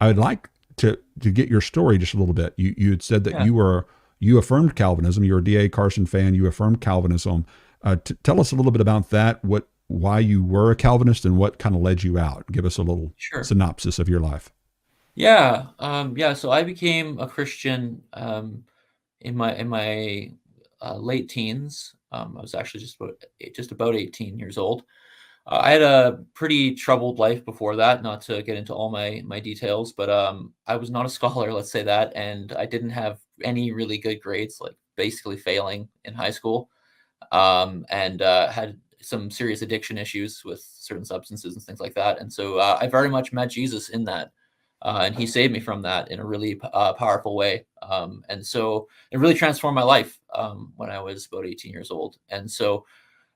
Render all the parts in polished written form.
I'd like to get your story just a little bit. You had said that Yeah. you affirmed Calvinism. You're a D.A. Carson fan. You affirmed Calvinism. Tell us a little bit about that. Why you were a Calvinist and what kind of led you out. Give us a little Sure. synopsis of your life. Yeah. Yeah. So I became a Christian in my late teens. I was actually just about 18 years old. I had a pretty troubled life before that, not to get into all my details, but I was not a scholar, let's say that, and I didn't have any really good grades, like basically failing in high school, and had some serious addiction issues with certain substances and things like that. And so I very much met Jesus in that. And he saved me from that in a really powerful way. And so it really transformed my life when I was about 18 years old. And so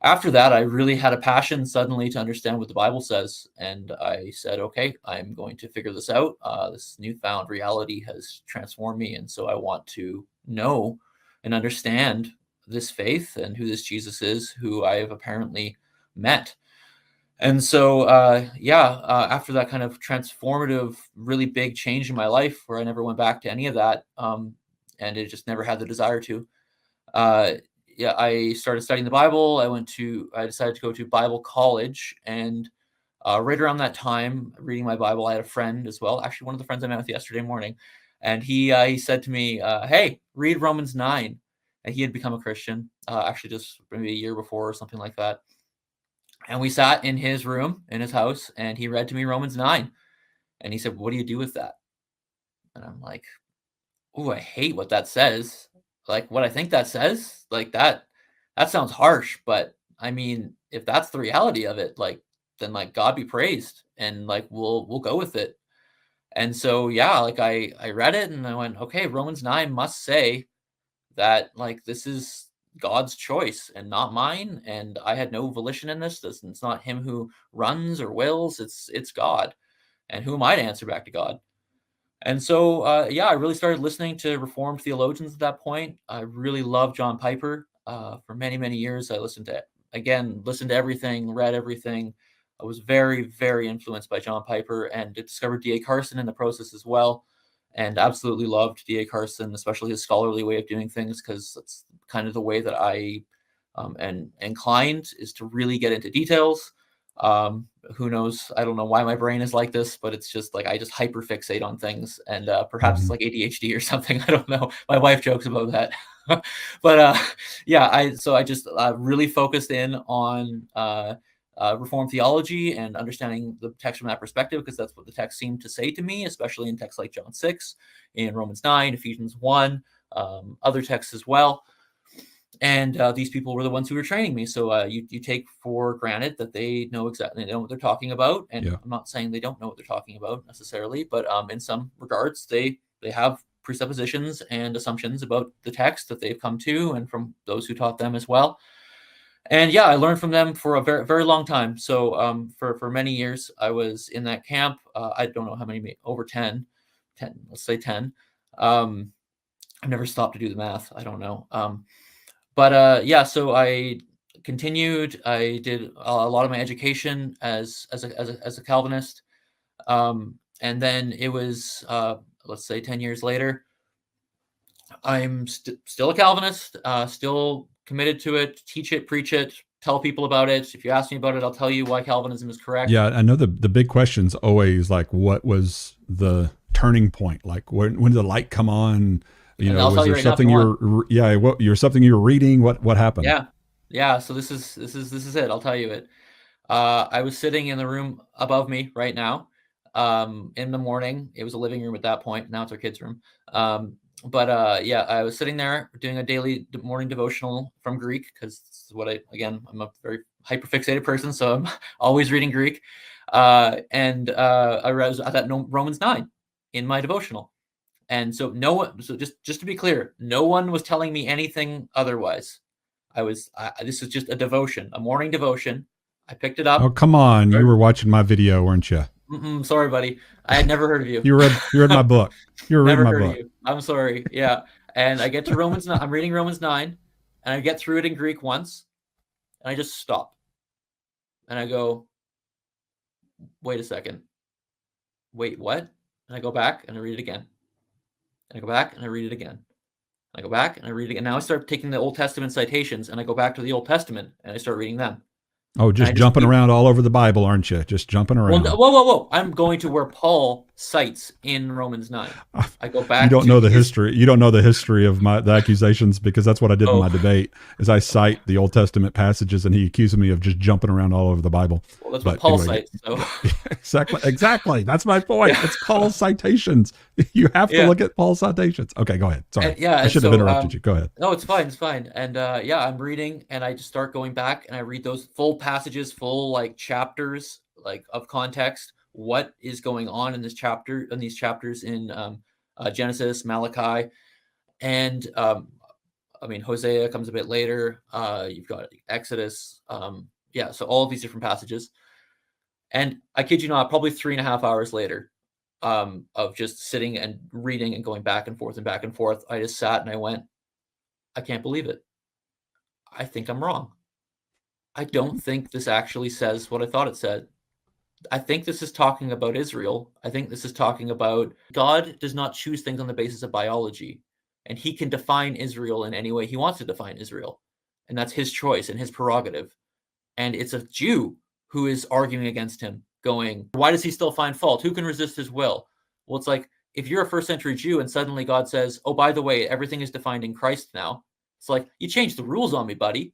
after that, I really had a passion suddenly to understand what the Bible says. And I said, okay, I'm going to figure this out. This newfound reality has transformed me. And so I want to know and understand this faith and who this Jesus is, who I have apparently met. And so, after that kind of transformative, really big change in my life where I never went back to any of that, and it just never had the desire to, uh, yeah, I started studying the Bible. I decided to go to Bible college. And right around that time, reading my Bible, I had a friend as well, actually, one of the friends I met with yesterday morning. And he said to me, hey, read Romans 9. And he had become a Christian, actually, just maybe a year before or something like that. And we sat in his room in his house, and he read to me Romans 9. And he said, what do you do with that? And I'm like, oh, I hate what that says. Like what I think that says, like that sounds harsh, but I mean, if that's the reality of it, like then like God be praised and like we'll go with it. And so yeah, like I read it and I went, okay, Romans 9 must say that like this is God's choice and not mine, and I had no volition in this. It's not him who runs or wills, it's God. And who am I to answer back to God? And so, yeah, I really started listening to Reformed theologians at that point. I really loved John Piper. For many, many years, I listened to everything, read everything. I was very, very influenced by John Piper and discovered D.A. Carson in the process as well. And absolutely loved D.A. Carson, especially his scholarly way of doing things, because that's kind of the way that I am inclined is to really get into details. Who knows? I don't know why my brain is like this, but it's just like I just hyper fixate on things, and perhaps it's Mm-hmm. like ADHD or something. I don't know. My wife jokes about that, but yeah, I just really focused in on Reformed theology and understanding the text from that perspective, because that's what the text seemed to say to me, especially in texts like John 6, in Romans 9, Ephesians 1, other texts as well. And these people were the ones who were training me. So you take for granted that they know what they're talking about. And Yeah. I'm not saying they don't know what they're talking about necessarily, but in some regards, they have presuppositions and assumptions about the text that they've come to, and from those who taught them as well. And yeah, I learned from them for a very very long time. So for many years, I was in that camp. I don't know how many, over 10, let's say 10. Um, I've never stopped to do the math. I don't know. But yeah, so I continued. I did a lot of my education as a Calvinist, and then it was let's say 10 years later. I'm still a Calvinist, still committed to it. Teach it, preach it, tell people about it. If you ask me about it, I'll tell you why Calvinism is correct. Yeah, I know the big question's always like, what was the turning point? Like, when did the light come on? And I'll Was tell you there right now if something you want. something you were reading? What happened? Yeah, yeah. So this is it. I'll tell you it. I was sitting in the room above me right now. In the morning, it was a living room at that point. Now it's our kids' room. But yeah, I was sitting there doing a daily morning devotional from Greek, because this is what I'm a very hyperfixated person, so I'm always reading Greek. And I was at that Romans 9 in my devotional. And so no one, so just to be clear, no one was telling me anything otherwise. This is just a devotion, a morning devotion. I picked it Oh, up. come on! You Started, were watching my video, weren't you? sorry, buddy. I had never heard of you. You read my book. You were reading Never my heard of book. you. I'm sorry. Yeah. And I get to Romans 9. I'm reading Romans 9, and I get through it in Greek once, and I just stop. And I go, wait a second. Wait, what? and I go back and I read it again. And I go back and I read it again. And I go back and I read it again. Now I start taking the Old Testament citations and I go back to the Old Testament and I start reading them. Oh, And I just just jumping keep, around all over the Bible, aren't you? Just jumping well, around. whoa. I'm going to where Paul cites in Romans 9. I go You back don't to know the his, history. You don't know the history of the accusations, because that's what I did in my oh, debate. Is I cite the Old Testament passages, and he accused me of just jumping around all over the Bible. well, that's what But Paul anyway, cites. So, exactly. That's my point. yeah, It's Paul's citations. You have to yeah. look at Paul's citations. Okay, go ahead. Sorry, And yeah, I and should have so interrupted you. Go ahead. no, it's fine. And yeah, I'm reading and I just start going back and I read those full passages, full like chapters like of context, what is going on in this chapter, in these chapters in Genesis, Malachi, and I mean Hosea comes a bit later. You've got Exodus. Yeah, so all of these different passages. And I kid you not, probably 3.5 hours later, of just sitting and reading and going back and forth and back and forth, I just sat and I went, I can't believe it. I think I'm wrong. I don't think this actually says what I thought it said. I think this is talking about Israel. I think this is talking about God does not choose things on the basis of biology, and he can define Israel in any way he wants to define Israel. And that's his choice and his prerogative. And it's a Jew who is arguing against him, going, why does he still find fault? Who can resist his will? Well, it's like if you're a first century Jew and suddenly God says, oh, by the way, everything is defined in Christ now. It's like, you changed the rules on me, buddy.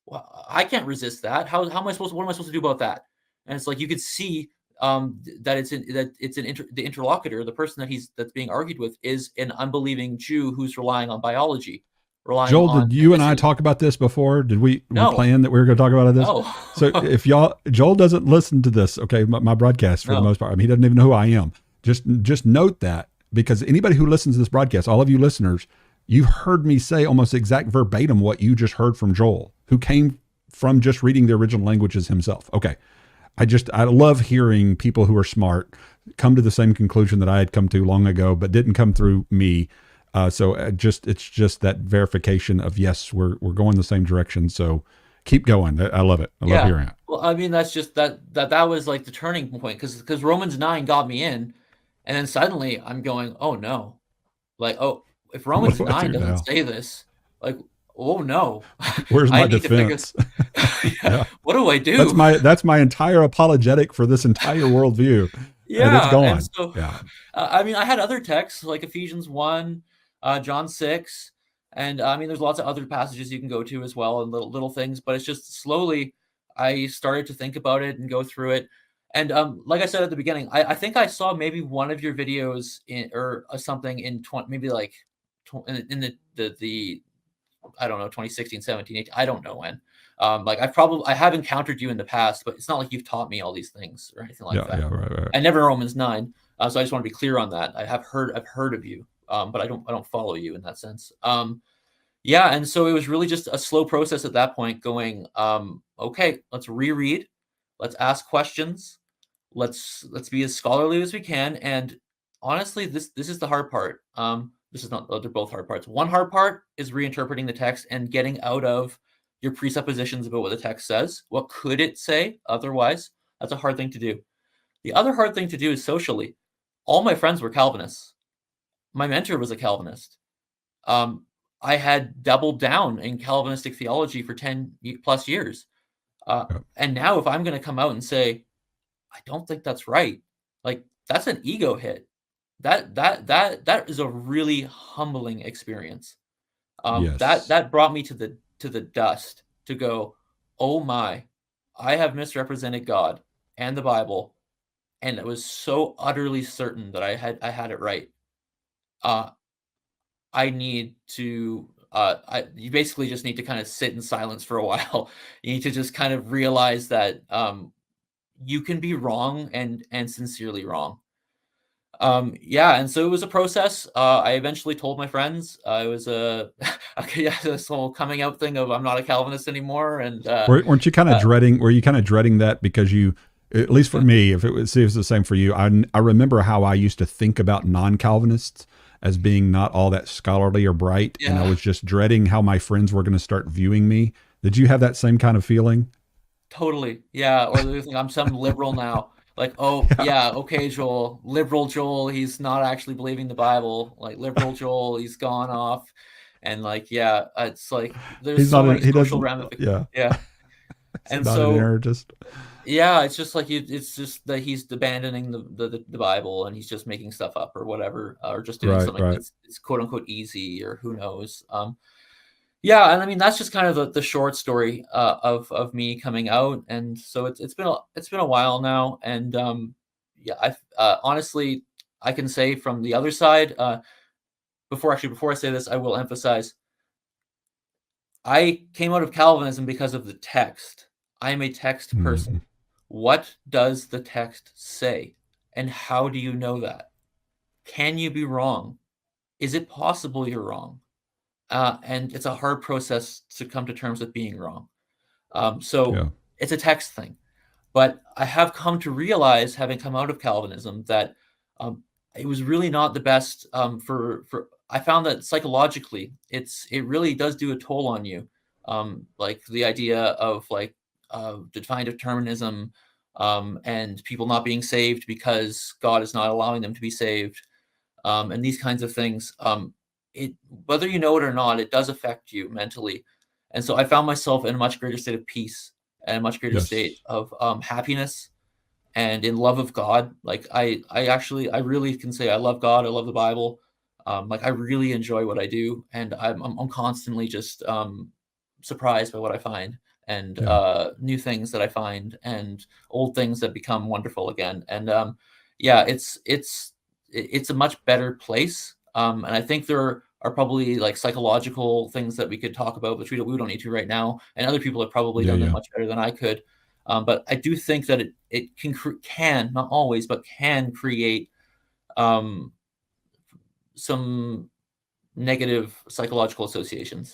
Well, I can't resist that. How am I supposed? What am I supposed to do about that? And it's like you could see that the interlocutor, the person that's being argued with, is an unbelieving Jew who's relying on biology, relying Joel, on did you and I ethnicity. talk about this before? Did we No, plan that we were going to talk about this? no, So if Joel doesn't listen to this, okay, my broadcast for the no. most part, I mean, he doesn't even know who I am. Just note that, because anybody who listens to this broadcast, all of you listeners, you've heard me say almost exact verbatim what you just heard from Joel, who came from just reading the original languages himself. Okay. I love hearing people who are smart come to the same conclusion that I had come to long ago, but didn't come through me. So it's just that verification of, yes, we're going the same direction. So keep going. I love it. I love hearing it. Well, I mean, that's just that was like the turning point, because Romans 9 got me in, and then suddenly I'm going, oh no, like, oh, if What Romans do I 9 do doesn't now? say this, like, oh no, Where's I my need to figure. defense? Yeah, Yeah. what do I do? That's my entire apologetic for this entire worldview. And it's Yeah, and gone. so Yeah. I mean, I had other texts like Ephesians 1, John 6, and I mean, there's lots of other passages you can go to as well, and little things, but it's just slowly I started to think about it and go through it. And like I said at the beginning, I think I saw maybe one of your videos or something in 20, maybe like in the I don't know, 2016, 17, 18, I don't know when. Like I have encountered you in the past, but it's not like you've taught me all these things or anything like Yeah. that. Yeah. Right. I never Romans 9. So I just want to be clear on that. I've heard of you, but I don't follow you in that sense. Yeah, and so it was really just a slow process at that point, going, okay, let's reread, let's ask questions, let's be as scholarly as we can. And honestly, this is the hard part. This is not, they're both hard parts. One hard part is reinterpreting the text and getting out of your presuppositions about what the text says. What could it say otherwise? That's a hard thing to do. The other hard thing to do is socially. All my friends were Calvinists. My mentor was a Calvinist. I had doubled down in Calvinistic theology for 10 plus years. Yeah. And now if I'm going to come out and say, I don't think that's right, like that's an ego hit. That is a really humbling experience. Yes. That brought me to the dust to go, oh my, I have misrepresented God and the Bible, and it was so utterly certain that I had it right. I need to you basically just need to kind of sit in silence for a while. You need to just kind of realize that you can be wrong and sincerely wrong. Yeah, and so it was a process. I eventually told my friends. It was a okay, yeah, this whole coming out thing of I'm not a Calvinist anymore, and Weren't you kind of uh, dreading? Were you kind of dreading that, because you, at least for me, if it was, see if it's the same for you, I remember how I used to think about non-Calvinists as being not all that scholarly or bright, and I yeah, was just dreading how my friends were going to start viewing me. Did you have that same kind of feeling? totally, yeah. Or they think I'm some liberal now. Like, oh yeah, okay, Joel, liberal Joel, he's not actually believing the Bible. Like liberal Joel, he's gone off, and like yeah, it's like there's He's so not many he social doesn't, ramifications. yeah. Yeah, He's and not an so anarchist. yeah, it's just like it's just that he's abandoning the Bible and he's just making stuff up or whatever, or just doing Right, something right. that's it's quote unquote easy or who knows. Yeah, and I mean that's just kind of the short story of me coming out, and so it's been a while now, and yeah, I honestly I can say from the other side. Before I say this, I will emphasize I came out of Calvinism because of the text. I am a text person. Mhm. What does the text say? And how do you know that? Can you be wrong? Is it possible you're wrong? And it's a hard process to come to terms with being wrong. So Yeah. it's a text thing. But I have come to realize, having come out of Calvinism, that um, it was really not the best for. I found that psychologically, it really does do a toll on you. Like the idea of like divine determinism, and people not being saved because God is not allowing them to be saved, and these kinds of things. It whether you know it or not, it does affect you mentally. And so I found myself in a much greater state of peace and a much greater state Yes. of happiness and in love of God. Like I really can say I love God. I love the Bible. Like I really enjoy what I do, and I'm constantly just surprised by what I find and Yeah. new things that I find and old things that become wonderful again. And yeah, it's a much better place. And I think there are probably like psychological things that we could talk about, which we don't need to right now. And other people have probably Yeah, done them yeah. much better than I could. But I do think that it can not always, but can create um, some negative psychological associations.